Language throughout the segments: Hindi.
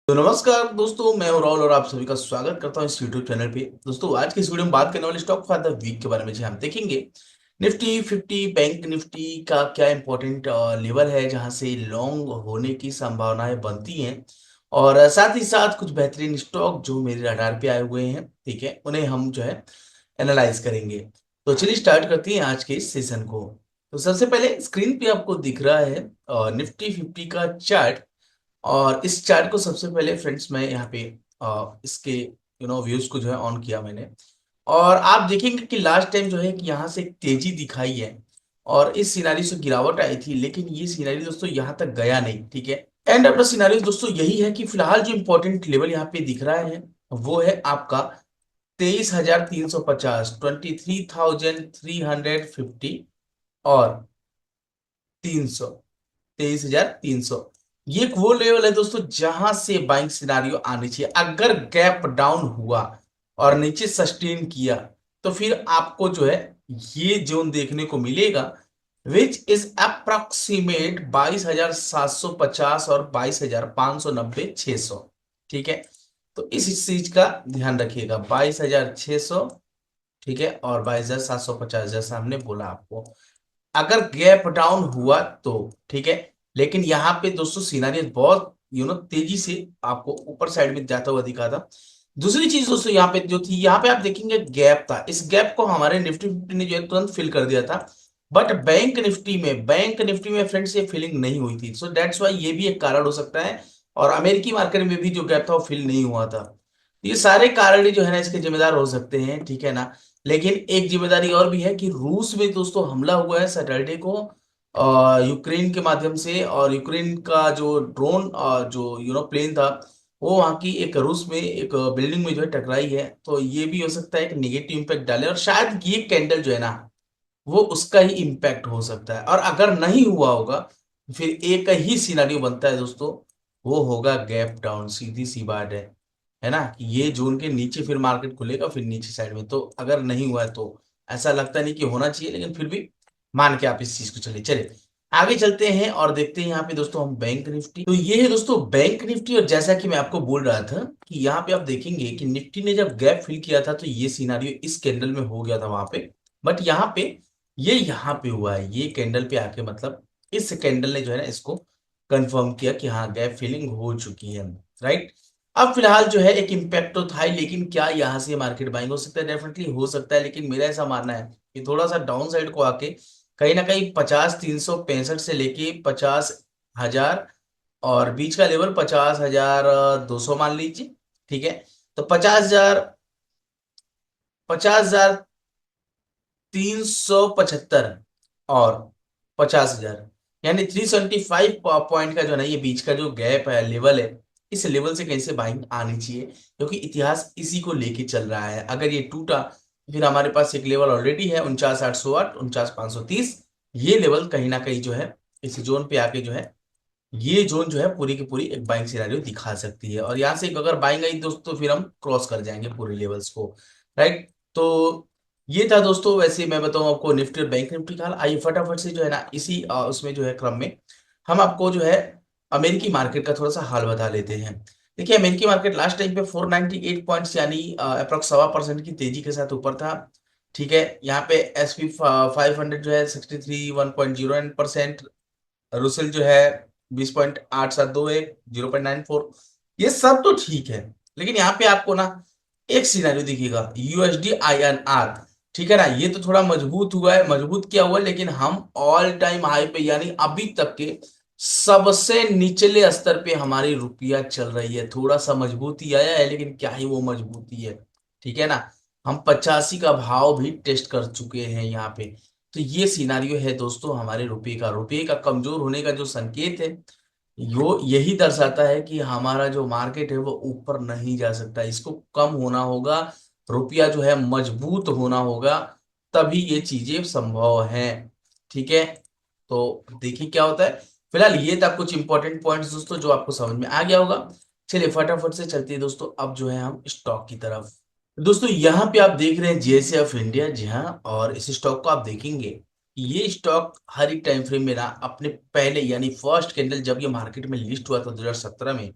तो नमस्कार दोस्तों, मैं हूं राहुल और आप सभी का स्वागत करता हूं इस YouTube चैनल पे। दोस्तों, आज की इस वीडियो में बात करने वाले स्टॉक फॉर द वीक के बारे में। जी हम देखेंगे निफ्टी 50 बैंक निफ्टी का क्या इंपॉर्टेंट लेवल है जहां से लॉन्ग होने की संभावनाएं बनती हैं, और साथ ही साथ कुछ बेहतरीन स्टॉक जो मेरे रडार पे आए हुए हैं, ठीक है, उन्हें हम जो है एनालाइज करेंगे। तो चलिए स्टार्ट करते हैं आज के इस सेशन को। तो सबसे पहले स्क्रीन पे आपको दिख रहा है निफ्टी 50 का चार्ट। और इस चार्ट को सबसे पहले फ्रेंड्स मैं यहाँ पे इसके व्यूज को जो है ऑन किया मैंने। और आप देखेंगे कि लास्ट टाइम जो है कि यहाँ से एक तेजी दिखाई है और इस सिनारी से गिरावट आई थी, लेकिन ये सिनारी दोस्तों यहाँ तक गया नहीं, ठीक है। एंड ऑफ द सिनारी दोस्तों यही है कि फिलहाल जो इंपॉर्टेंट लेवल यहाँ पे दिख रहा है वो है आपका 23,350, 23,350 और 300, 23,300। ये एक वो लेवल है दोस्तों जहां से बाइंग सिनारियो आनी चाहिए। अगर गैप डाउन हुआ और नीचे सस्टेन किया तो फिर आपको जो है ये जोन देखने को मिलेगा, विच इज अप्रोक्सीमेट 22,750 और 22,590, 600, ठीक है। तो इस चीज का ध्यान रखिएगा, 22,600, ठीक है, और 22,750 जैसा हमने बोला आपको। अगर गैप डाउन हुआ तो ठीक है, लेकिन यहाँ पे दोस्तों सिनारियो बहुत तेजी से आपको ऊपर साइड में जाता हुआ दिखा था। दूसरी चीज दोस्तों यहाँ पे जो थी, यहाँ पे आप देखेंगे गैप था, इस गैप को हमारे निफ्टी 50 ने जो है तुरंत फिल कर दिया था। बट बैंक निफ्टी में फ्रेंड्स ये फिलिंग नहीं हुई थी, सो दैट्स वाई ये भी एक कारण हो सकता है। और अमेरिकी मार्केट में भी जो गैप था वो फिल नहीं हुआ था। ये सारे कारण जो है ना इसके जिम्मेदार हो सकते हैं, ठीक है ना। लेकिन एक जिम्मेदारी और भी है कि रूस में दोस्तों हमला हुआ है सैटरडे को यूक्रेन के माध्यम से, और यूक्रेन का जो ड्रोन जो प्लेन था वो वहां की एक रूस में एक बिल्डिंग में जो है टकराई है। तो ये भी हो सकता है कि नेगेटिव इंपैक्ट डाले, और शायद ये कैंडल जो है ना वो उसका ही इम्पैक्ट हो सकता है। और अगर नहीं हुआ होगा फिर एक ही सिनारियो बनता है दोस्तों, वो होगा गैप डाउन, सीधी सी बात है ना, कि ये जोन के नीचे फिर मार्केट खुलेगा, फिर नीचे साइड में। तो अगर नहीं हुआ है तो ऐसा लगता नहीं कि होना चाहिए, लेकिन फिर भी मान के आप इस चीज को चलिए चले आगे चलते हैं और देखते हैं यहाँ पे दोस्तों हम बैंक निफ्टी। तो ये है दोस्तों बैंक निफ्टी, और जैसा कि मैं आपको बोल रहा था कि यहाँ पे आप देखेंगे कि निफ्टी ने जब गैप फिल किया था तो ये सिनारियो इस कैंडल में हो गया था वहां पे। बट यहाँ पे ये यहाँ पे हुआ है, ये कैंडल पे आके मतलब इस कैंडल ने जो है ना इसको कंफर्म किया कि हाँ गैप फिलिंग हो चुकी है, राइट। अब फिलहाल जो है एक इम्पैक्ट तो था ही, लेकिन क्या यहाँ से मार्केट बाइंग हो सकता है? डेफिनेटली हो सकता है, लेकिन मेरा ऐसा मानना है कि थोड़ा सा डाउन साइड को आके कहीं ना कहीं 50,365 से लेके 50,000 और बीच का लेवल 50,200 मान लीजिए, ठीक है। तो 50,375 और 50,000, यानी 375 पॉइंट का जो है ना ये बीच का जो गैप है, लेवल है, इस लेवल से कहीं से बाइंग आनी चाहिए, क्योंकि इतिहास इसी को लेके चल रहा है। अगर ये टूटा तो फिर हमारे पास एक लेवल ऑलरेडी है 49,808, 49,530। ये लेवल कहीं ना कहीं जो है इस जोन पे आके जो है ये जोन जो है पूरी की पूरी एक बाइंग सिनेरियो दिखा सकती है, और यहाँ से अगर बाइंग आई दोस्तों तो फिर हम क्रॉस कर जाएंगे पूरे लेवल्स को, राइट। तो ये था दोस्तों, वैसे मैं बताऊं आपको निफ्टी और बैंक निफ्टी का हाल। आइए फटाफट से जो है ना इसी उसमें जो है क्रम में हम आपको जो है अमेरिकी मार्केट का थोड़ा सा हाल बता लेते हैं। देखिए अमेरिकी मार्केट लास्ट टाइम पे 498 पॉइंट्स यानी अप्रोक्स 1.25% की तेजी के साथ ऊपर था, ठीक है। यहाँ पे SP 500 जो है 63 1.09%, रुसेल जो है 20.872 है, 0.94। ये सब तो ठीक है, लेकिन यहाँ पे आपको ना एक सिनेरियो दिखेगा यूएसडी INR, ठीक है ना। ये तो थोड़ा मजबूत हुआ है, मजबूत क्या हुआ है, लेकिन हम ऑल टाइम हाई पे यानी अभी तक के सबसे निचले स्तर पे हमारी रुपया चल रही है। थोड़ा सा मजबूती आया है, लेकिन क्या ही वो मजबूती है, ठीक है ना। हम 85 का भाव भी टेस्ट कर चुके हैं यहाँ पे। तो ये सिनारियो है दोस्तों हमारे रुपये का कमजोर होने का जो संकेत है, यो यही दर्शाता है कि हमारा जो मार्केट है वो ऊपर नहीं जा सकता, इसको कम होना होगा, रुपया जो है मजबूत होना होगा, तभी ये चीजें संभव हैं, ठीक है। तो देखिए क्या होता है। फिलहाल ये था कुछ इंपॉर्टेंट पॉइंट्स दोस्तों जो आपको समझ में आ गया होगा। चलिए फटाफट से चलते हैं दोस्तों, अब जो है हम स्टॉक की तरफ। दोस्तों यहाँ पे आप देख रहे हैं JSF इंडिया, जी हाँ। और इस स्टॉक को आप देखेंगे, ये स्टॉक हर एक टाइम फ्रेम में ना अपने पहले यानी फर्स्ट कैंडल जब ये मार्केट में लिस्ट हुआ था 2017 में,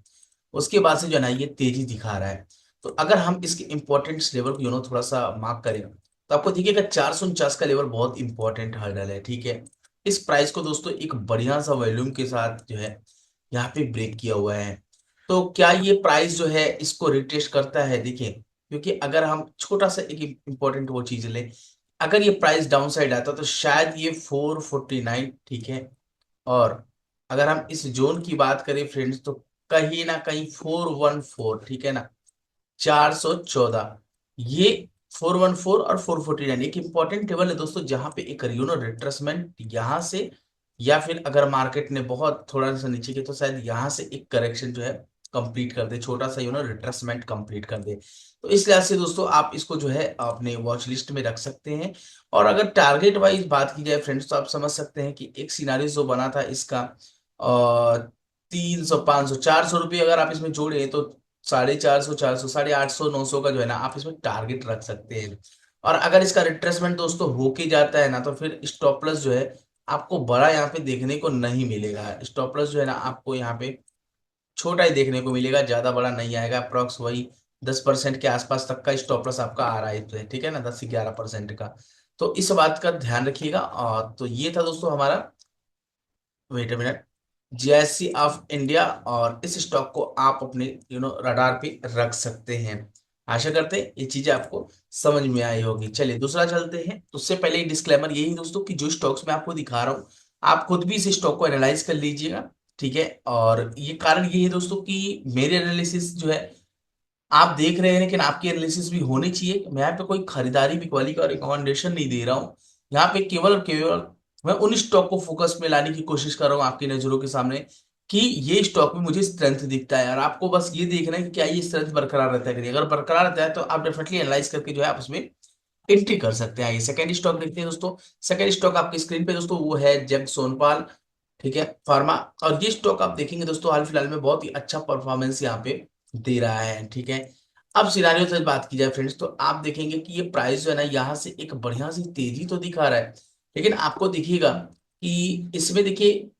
उसके बाद से जो है ना ये तेजी दिखा रहा है। तो अगर हम इसके इंपॉर्टेंस लेवल को थोड़ा सा मार्क करें तो आपको दिखेगा 449 का लेवल बहुत इंपॉर्टेंट हर्डल है, ठीक है। इस प्राइस को दोस्तों एक बढ़िया सा वॉल्यूम के साथ जो है यहाँ पे ब्रेक किया हुआ है। तो क्या ये प्राइस जो है इसको रिटेस्ट करता है? देखिए, क्योंकि अगर हम छोटा सा एक इंपॉर्टेंट वो चीज लें, अगर ये प्राइस डाउन साइड आता तो शायद ये 449, ठीक है। और अगर हम इस जोन की बात करें फ्रेंड्स तो कहीं ना कहीं 414, ठीक है ना, 414, ये 414 और 449 एक इंपॉर्टेंट टेबल है दोस्तों, जहां पे एक रिट्रेसमेंट यहां से, या फिर अगर मार्केट ने बहुत थोड़ा सा नीचे किया तो शायद यहां से एक करेक्शन जो है कंप्लीट कर दे, छोटा सा रिट्रेसमेंट कंप्लीट कर दे। तो इस लिहाज से दोस्तों आप इसको जो है अपने वॉच लिस्ट में रख सकते हैं। और अगर टारगेट वाइज बात की जाए फ्रेंड्स तो आप समझ सकते हैं कि एक सिनारियो जो बना था इसका 300 500 400 रुपये अगर आप इसमें जोड़े तो 450 400 850 900 का जो है ना आप इसमें टारगेट रख सकते हैं। और अगर इसका रिट्रेसमेंट दोस्तों होके जाता है ना तो फिर स्टॉप लॉस जो है आपको बड़ा यहाँ पे देखने को नहीं मिलेगा। स्टॉप लॉस जो है ना आपको यहाँ पे छोटा ही देखने को मिलेगा, ज्यादा बड़ा नहीं आएगा। अप्रॉक्स वही 10% के आसपास तक का स्टॉप लॉस आपका आ रहा है, ठीक है ना, 10 से 11% का। तो इस बात का ध्यान रखिएगा। और तो ये था दोस्तों हमारा, wait a minute, GIC of India, और इस स्टॉक को आप अपने रडार पे रख सकते हैं। आशा करते हैं ये चीजें आपको समझ में आई होगी। चलिए दूसरा चलते हैं। उससे पहले एक डिस्क्लेमर यही दोस्तों कि जो स्टॉक्स मैं आपको दिखा रहा हूँ आप खुद भी इस स्टॉक को एनालाइज कर लीजिएगा, ठीक है। और ये कारण ये है दोस्तों कि मेरे एनालिसिस जो है आप देख रहे हैं, लेकिन आपकी एनालिसिस भी होनी चाहिए। मैं यहाँ पे कोई खरीदारी बिकवाली का रिकमेंडेशन नहीं दे रहा हूँ। यहाँ पे केवल और केवल मैं उन स्टॉक को फोकस में लाने की कोशिश कर रहा हूँ आपकी नजरों के सामने कि ये स्टॉक में मुझे स्ट्रेंथ दिखता है, और आपको बस ये देखना है कि क्या ये स्ट्रेंथ बरकरार रहता है कि नहीं। अगर बरकरार रहता है तो आप डेफिनेटली एनालाइज करके जो है आप उसमें एंट्री कर सकते हैं। ये सेकंड स्टॉक देखते हैं दोस्तों। सेकंड स्टॉक आपकी स्क्रीन पे दोस्तों वो है जेब सोनपाल, ठीक है, फार्मा। और ये स्टॉक आप देखेंगे दोस्तों हाल फिलहाल में बहुत ही अच्छा परफॉर्मेंस यहाँ पे दे रहा है, ठीक है। अब सिनारियो से बात की जाए फ्रेंड्स तो आप देखेंगे कि ये प्राइस जो है ना यहाँ से एक बढ़िया सी तेजी तो दिखा रहा है, लेकिन आपको दिखेगा कि इसमें देखिए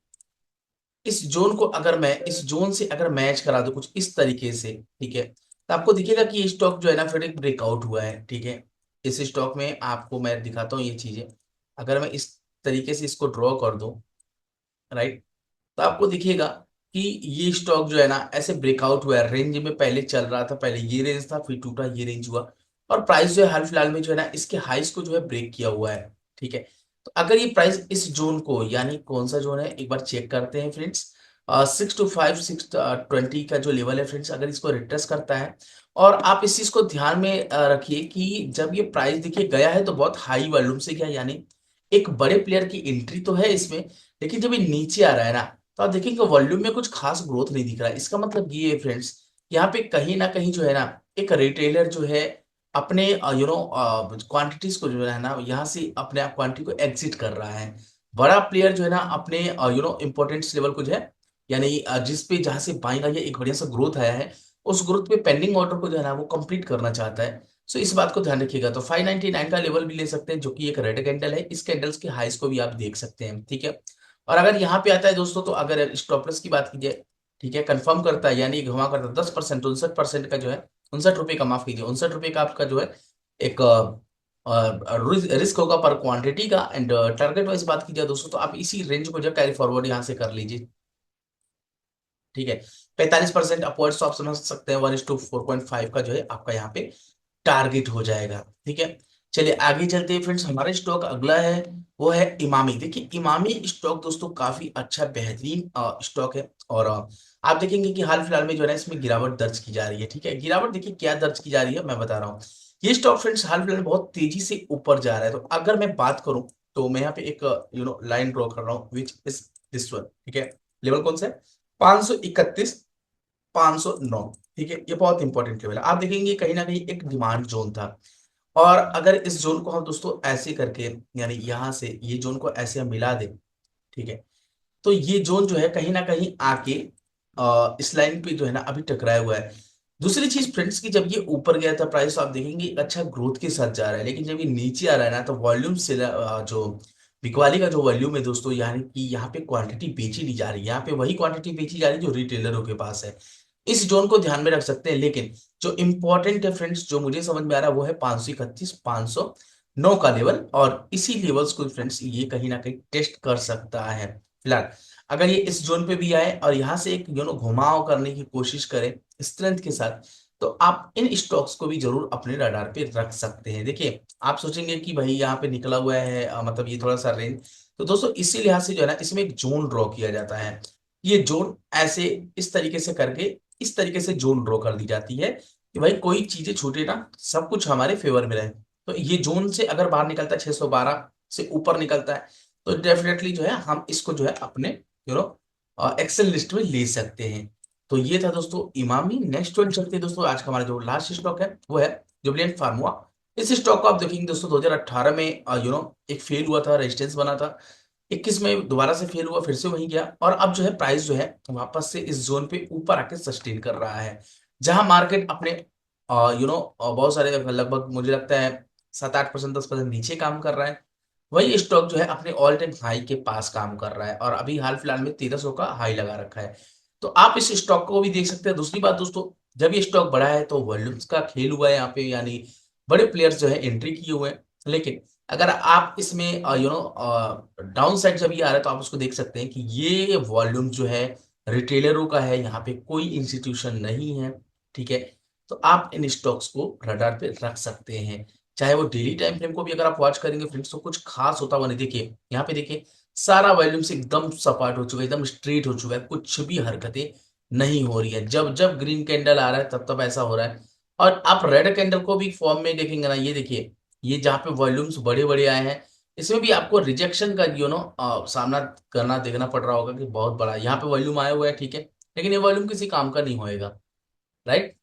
इस जोन को अगर मैं इस जोन से अगर मैच करा दूं कुछ इस तरीके से, ठीक है, तो आपको दिखेगा कि ये स्टॉक जो है ना फिर एक ब्रेकआउट हुआ है, ठीक है। इस स्टॉक में आपको मैं दिखाता हूँ ये चीजें। अगर मैं इस तरीके से इसको ड्रॉ कर दूं, राइट, तो आपको दिखेगा कि ये स्टॉक जो है ना ऐसे ब्रेकआउट हुआ है, रेंज में पहले चल रहा था, पहले ये रेंज था फिर टूटा, ये रेंज हुआ, और प्राइस जो है हाल फिलहाल में जो है ना इसके हाइस को जो है ब्रेक किया हुआ है, ठीक है। तो अगर ये प्राइस इस जोन को, यानी कौन सा जोन है एक बार चेक करते हैं फ्रेंड्स, 625 620 का जो लेवल है फ्रेंड्स, अगर इसको रिट्रेस करता है, और आप इस चीज को ध्यान में रखिए कि जब ये प्राइस देखिए गया है तो बहुत हाई वॉल्यूम से गया, यानी एक बड़े प्लेयर की एंट्री तो है इसमें, लेकिन जब ये नीचे आ रहा है ना तो आप देखेंगे वॉल्यूम में कुछ खास ग्रोथ नहीं दिख रहा है। इसका मतलब ये है फ्रेंड्स, यहाँ पे कहीं ना कहीं जो है ना एक रिटेलर जो है अपने क्वांटिटीज को जो है ना यहाँ से अपने क्वांटिटी को एग्जिट कर रहा है। बड़ा प्लेयर जो है ना अपने इंपॉर्टेंस लेवल को जो है, यानी जिस पे जहां से बाइंग आई है, एक बढ़िया सा ग्रोथ आया है, उस ग्रोथ पे पेंडिंग ऑर्डर को जो है ना वो कंप्लीट करना चाहता है। सो इस बात को ध्यान रखिएगा। तो 599 का लेवल भी ले सकते हैं जो कि एक रेड कैंडल है, इस कैंडल्स के हाइस को भी आप देख सकते हैं, ठीक है। और अगर यहाँ पे आता है दोस्तों तो अगर स्टॉप लॉस की बात की जाए, ठीक है, कंफर्म करता है यानी घुमा करता है 10%, 59% का जो है, 59 रुपए का, माफ कीजिए 59 रुपए का आपका जो है एक रिस्क होगा पर क्वांटिटी का। एंड टारगेट वाइज बात की जाए दोस्तों तो आप इसी रेंज को जो कैरी फॉरवर्ड यहाँ से कर लीजिए, ठीक है। 45% अपवर्ड्स तो आप समझ सकते हैं 1:4.5 का जो है आपका यहाँ पे टारगेट हो जाएगा, ठीक है। चलिए आगे चलते हैं फ्रेंड्स। हमारा स्टॉक अगला है वो है इमामी। देखिए इमामी स्टॉक दोस्तों काफी अच्छा बेहतरीन स्टॉक है, और आप देखेंगे कि हाल फिलहाल में जो है ना इसमें गिरावट दर्ज की जा रही है, ठीक है। गिरावट देखिए क्या दर्ज की जा रही है मैं बता रहा हूँ। ये स्टॉक फ्रेंड्स हाल फिलहाल में बहुत तेजी से ऊपर जा रहा है। तो अगर मैं बात करूं तो मैं यहाँ पे एक लाइन ड्रॉ कर रहा हूँ विच इज दिस वन, ठीक है। लेवल कौन सा है? 531 509, ठीक है। ये बहुत इंपॉर्टेंट लेवल है। आप देखेंगे कहीं ना कहीं एक डिमांड जोन था, और अगर इस जोन को हम दोस्तों ऐसे करके, यानी यहां से ये जोन को ऐसे हम मिला दे, ठीक है, तो ये जोन जो है कहीं ना कहीं आके इस लाइन पे जो है ना अभी टकराया हुआ है। दूसरी चीज फ्रेंड्स की जब ये ऊपर गया था प्राइस तो आप देखेंगे एक अच्छा ग्रोथ के साथ जा रहा है, लेकिन जब ये नीचे आ रहा है ना तो वॉल्यूम से जो बिकवाली का जो वॉल्यूम है दोस्तों, यानी कि यहाँ पे क्वांटिटी बेची नहीं जा रही, यहाँ पे वही क्वांटिटी बेची जा रही है जो रिटेलरों के पास है। इस जोन को ध्यान में रख सकते हैं। लेकिन जो इंपॉर्टेंट है फ्रेंड्स, जो मुझे समझ में आ रहा है वो है 531 509 का लेवल, और इसी लेवल्स को फ्रेंड्स ये कहीं ना कहीं टेस्ट कर सकता है। फिलहाल अगर ये इस जोन पे भी आए और यहां से एक घुमाव करने की कोशिश करे स्ट्रेंथ के साथ, तो आप इन स्टॉक्स को भी जरूर अपने रडार पे रख सकते हैं। देखिए, आप सोचेंगे कि भाई यहाँ पे निकला हुआ है मतलब ये थोड़ा सा रेंज, तो दोस्तों इसी लिहाज से जो है ना, इसमें एक जोन ड्रॉ किया जाता है। ये जोन ऐसे इस तरीके से करके, इस तरीके से जोन ड्रॉ कर दी जाती है कि भाई कोई चीजें छूटे ना, सब कुछ हमारे फेवर में रहे। तो ये जोन से अगर बाहर निकलता है, 612 से ऊपर निकलता है, तो डेफिनेटली जो है हम इसको जो है अपने एक्सेल लिस्ट में ले सकते हैं। तो ये था दोस्तों इमामी। नेक्स्ट वन चलते हैं दोस्तों, आज का हमारा जो लास्ट स्टॉक है वो है जुबिलेंट फार्मा। इस स्टॉक को आप देखेंगे दोस्तों, 2018 में एक फेल हुआ था, रेजिस्टेंस बना था, 21 में दोबारा से फेल हुआ, फिर से वहीं गया, और अब जो है प्राइस जो है वापस से इस जोन पे ऊपर आके सस्टेन कर रहा है, जहां मार्केट अपने बहुत सारे लगभग मुझे लगता है 7-8%, 10% नीचे काम कर रहा है। वही स्टॉक जो है अपने ऑल टाइम हाई के पास काम कर रहा है, और अभी हाल फिलहाल में 1300 का हाई लगा रखा है। तो आप इस स्टॉक को भी देख सकते हैं। दूसरी बात दोस्तों, जब ये स्टॉक बढ़ा है तो वॉल्यूम्स का खेल हुआ है यहाँ पे, यानी बड़े प्लेयर्स जो है एंट्री किए हुए हैं। लेकिन अगर आप इसमें डाउन साइड जब ये आ रहा है, तो आप उसको देख सकते हैं कि ये वॉल्यूम जो है रिटेलरों का है, यहाँ पे कोई इंस्टीट्यूशन नहीं है। ठीक है, तो आप इन स्टॉक्स को रडार पे रख सकते हैं। चाहे वो डेली टाइम फ्रेम को भी अगर आप वॉच करेंगे फ्रेंड्स, तो कुछ खास होता हुआ नहीं। देखिए यहाँ पे, देखिए सारा वॉल्यूम से एकदम सपाट हो चुका है, एकदम स्ट्रेट हो चुका है, कुछ भी हरकतें नहीं हो रही है। जब जब ग्रीन कैंडल आ रहा है तब तब ऐसा हो रहा है। और आप रेड कैंडल को भी फॉर्म में देखेंगे ना, ये देखिए, ये जहाँ पे वॉल्यूम्स बड़े बड़े आए हैं, इसमें भी आपको रिजेक्शन का सामना करना देखना पड़ रहा होगा कि बहुत बड़ा यहाँ पे वॉल्यूम आया हुआ है। ठीक है, लेकिन ये वॉल्यूम किसी काम का नहीं होएगा, राइट?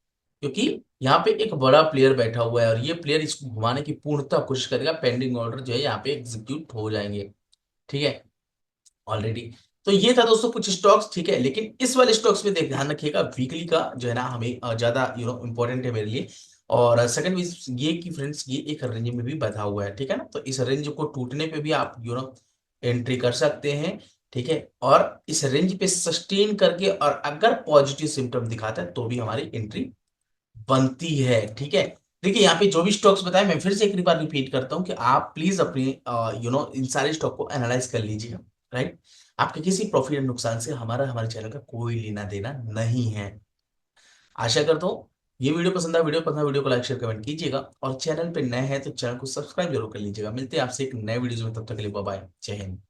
क्योंकि यहाँ पे एक बड़ा प्लेयर बैठा हुआ है, और ये प्लेयर इसको घुमाने की पूर्णतः कोशिश करेगा, पेंडिंग ऑर्डर जो है यहाँ पे एग्जीक्यूट हो जाएंगे। ठीक है, ऑलरेडी। तो ये था दोस्तों कुछ स्टॉक्स। ठीक है, लेकिन इस वाले स्टॉक्स में देख ध्यान रखिएगा, वीकली का जो है ना हमें ज्यादा इंपॉर्टेंट है मेरे लिए। और सेकंड ये कि फ्रेंड्स, ये एक रेंज में भी बधा हुआ है। ठीक है ना, तो इस रेंज को टूटने पे भी आप एंट्री कर सकते हैं। ठीक है, और इस रेंज पे सस्टेन करके, और अगर पॉजिटिव सिम्टम दिखाता है तो भी हमारी एंट्री बनती है। ठीक है, देखिए यहाँ पे जो भी स्टॉक्स बताए, मैं फिर से एक बार रिपीट करता हूँ कि आप प्लीज अपने इन सारे स्टॉक को एनालाइज कर लीजिएगा, राइट? आपके किसी प्रॉफिट या नुकसान से हमारे चैनल का कोई लेना देना नहीं है। आशा करता हूँ ये वीडियो पसंद आया, वीडियो को लाइक शेयर कमेंट कीजिएगा, और चैनल पे नए हैं तो चैनल को सब्सक्राइब जरूर कर लीजिएगा। मिलते हैं आपसे एक नए वीडियो में, तब तक के लिए बाय बाय, जय हिंद।